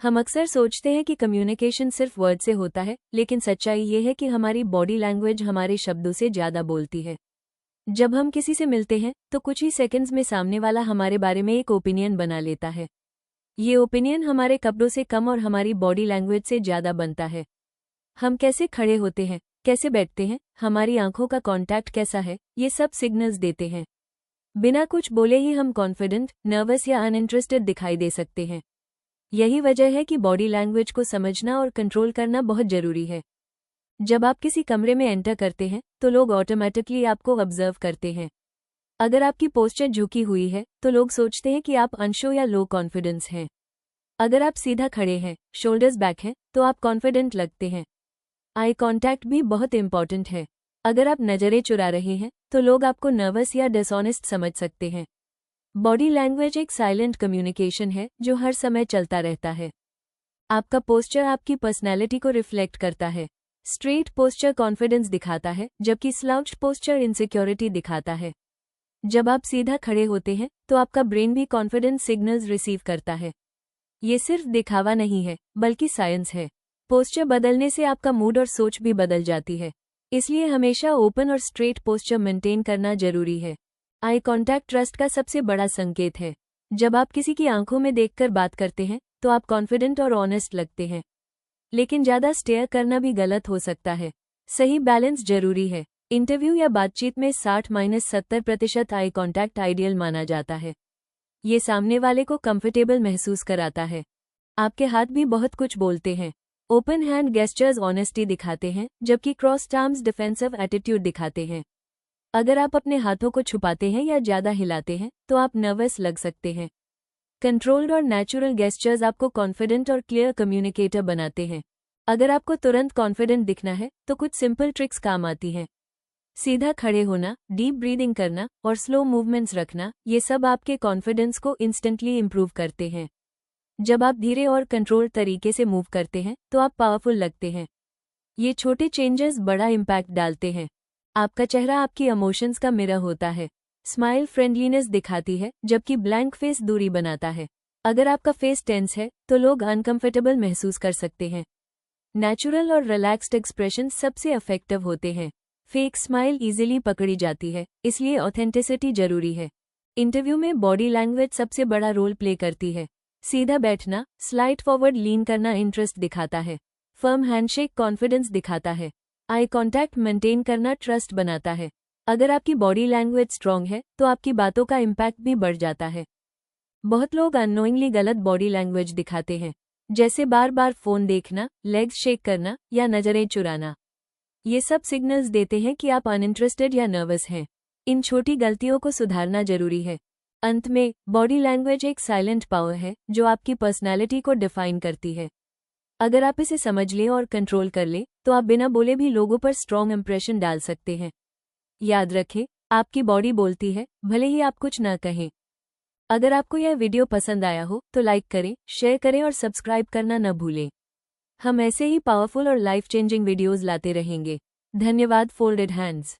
हम अक्सर सोचते हैं कि कम्युनिकेशन सिर्फ वर्ड से होता है, लेकिन सच्चाई ये है कि हमारी बॉडी लैंग्वेज हमारे शब्दों से ज़्यादा बोलती है। जब हम किसी से मिलते हैं तो कुछ ही सेकंड्स में सामने वाला हमारे बारे में एक ओपिनियन बना लेता है। ये ओपिनियन हमारे कपड़ों से कम और हमारी बॉडी लैंग्वेज से ज़्यादा बनता है। हम कैसे खड़े होते हैं, कैसे बैठते हैं, हमारी आंखों का कांटेक्ट कैसा है, ये सब सिग्नल्स देते हैं। बिना कुछ बोले ही हम कॉन्फिडेंट, नर्वस या अनइंटरेस्टेड दिखाई दे सकते हैं। यही वजह है कि बॉडी लैंग्वेज को समझना और कंट्रोल करना बहुत जरूरी है। जब आप किसी कमरे में एंटर करते हैं तो लोग ऑटोमेटिकली आपको ऑब्जर्व करते हैं। अगर आपकी पोस्चर झुकी हुई है तो लोग सोचते हैं कि आप अनशो या लो कॉन्फिडेंस हैं। अगर आप सीधा खड़े हैं, शोल्डर्स बैक हैं, तो आप कॉन्फिडेंट लगते हैं। आई कांटेक्ट भी बहुत इंपॉर्टेंट है। अगर आप नज़रें चुरा रहे हैं तो लोग आपको नर्वस या डिसऑनेस्ट समझ सकते हैं। बॉडी लैंग्वेज एक साइलेंट कम्युनिकेशन है जो हर समय चलता रहता है। आपका पोस्चर आपकी पर्सनैलिटी को रिफ्लेक्ट करता है। स्ट्रेट पोस्चर कॉन्फिडेंस दिखाता है, जबकि स्लाउच्ड पोस्चर इनसिक्योरिटी दिखाता है। जब आप सीधा खड़े होते हैं तो आपका ब्रेन भी कॉन्फिडेंस सिग्नल्स रिसीव करता है। ये सिर्फ दिखावा नहीं है, बल्कि साइंस है। पोस्चर बदलने से आपका मूड और सोच भी बदल जाती है। इसलिए हमेशा ओपन और स्ट्रेट पोस्चर मेंटेन करना जरूरी है। आई कांटेक्ट ट्रस्ट का सबसे बड़ा संकेत है। जब आप किसी की आंखों में देखकर बात करते हैं तो आप कॉन्फिडेंट और ऑनेस्ट लगते हैं। लेकिन ज़्यादा स्टेयर करना भी गलत हो सकता है। सही बैलेंस जरूरी है। इंटरव्यू या बातचीत में 60-70% आई कांटेक्ट आइडियल माना जाता है। ये सामने वाले को कंफर्टेबल महसूस कराता है। आपके हाथ भी बहुत कुछ बोलते हैं। ओपन हैंड गेस्चर्स ऑनेस्टी दिखाते हैं, जबकि क्रॉस्ड आर्म्स डिफेंसिव एटीट्यूड दिखाते हैं। अगर आप अपने हाथों को छुपाते हैं या ज़्यादा हिलाते हैं तो आप नर्वस लग सकते हैं। कंट्रोल्ड और नेचुरल गेस्चर्स आपको कॉन्फिडेंट और क्लियर कम्युनिकेटर बनाते हैं। अगर आपको तुरंत कॉन्फिडेंट दिखना है तो कुछ सिंपल ट्रिक्स काम आती हैं। सीधा खड़े होना, डीप ब्रीदिंग करना और स्लो मूवमेंट्स रखना, ये सब आपके कॉन्फिडेंस को इंस्टेंटली इंप्रूव करते हैं। जब आप धीरे और कंट्रोल तरीके से मूव करते हैं तो आप पावरफुल लगते हैं। ये छोटे चेंजेस बड़ा इम्पैक्ट डालते हैं। आपका चेहरा आपकी इमोशंस का मिरर होता है। स्माइल फ्रेंडलीनेस दिखाती है, जबकि ब्लैंक फेस दूरी बनाता है। अगर आपका फेस टेंस है तो लोग अनकंफर्टेबल महसूस कर सकते हैं। नेचुरल और रिलैक्स्ड एक्सप्रेशन सबसे इफेक्टिव होते हैं। फेक स्माइल इजीली पकड़ी जाती है, इसलिए ऑथेंटिसिटी जरूरी है। इंटरव्यू में बॉडी लैंग्वेज सबसे बड़ा रोल प्ले करती है। सीधा बैठना, स्लाइड फॉरवर्ड लीन करना इंटरेस्ट दिखाता है। फर्म हैंडशेक कॉन्फिडेंस दिखाता है। आई कांटेक्ट मेंटेन करना ट्रस्ट बनाता है। अगर आपकी बॉडी लैंग्वेज स्ट्रांग है तो आपकी बातों का इम्पैक्ट भी बढ़ जाता है। बहुत लोग अननोइंगली गलत बॉडी लैंग्वेज दिखाते हैं, जैसे बार बार फोन देखना, लेग्स शेक करना या नज़रें चुराना। ये सब सिग्नल्स देते हैं कि आप अनइंटरेस्टेड या नर्वस हैं। इन छोटी गलतियों को सुधारना जरूरी है। अंत में, बॉडी लैंग्वेज एक साइलेंट पावर है जो आपकी पर्सनैलिटी को डिफाइन करती है। अगर आप इसे समझ लें और कंट्रोल कर लें तो आप बिना बोले भी लोगों पर स्ट्रॉन्ग इंप्रेशन डाल सकते हैं। याद रखें, आपकी बॉडी बोलती है, भले ही आप कुछ ना कहें। अगर आपको यह वीडियो पसंद आया हो तो लाइक करें, शेयर करें और सब्सक्राइब करना न भूलें। हम ऐसे ही पावरफुल और लाइफ चेंजिंग वीडियोस लाते रहेंगे। धन्यवाद। Folded hands.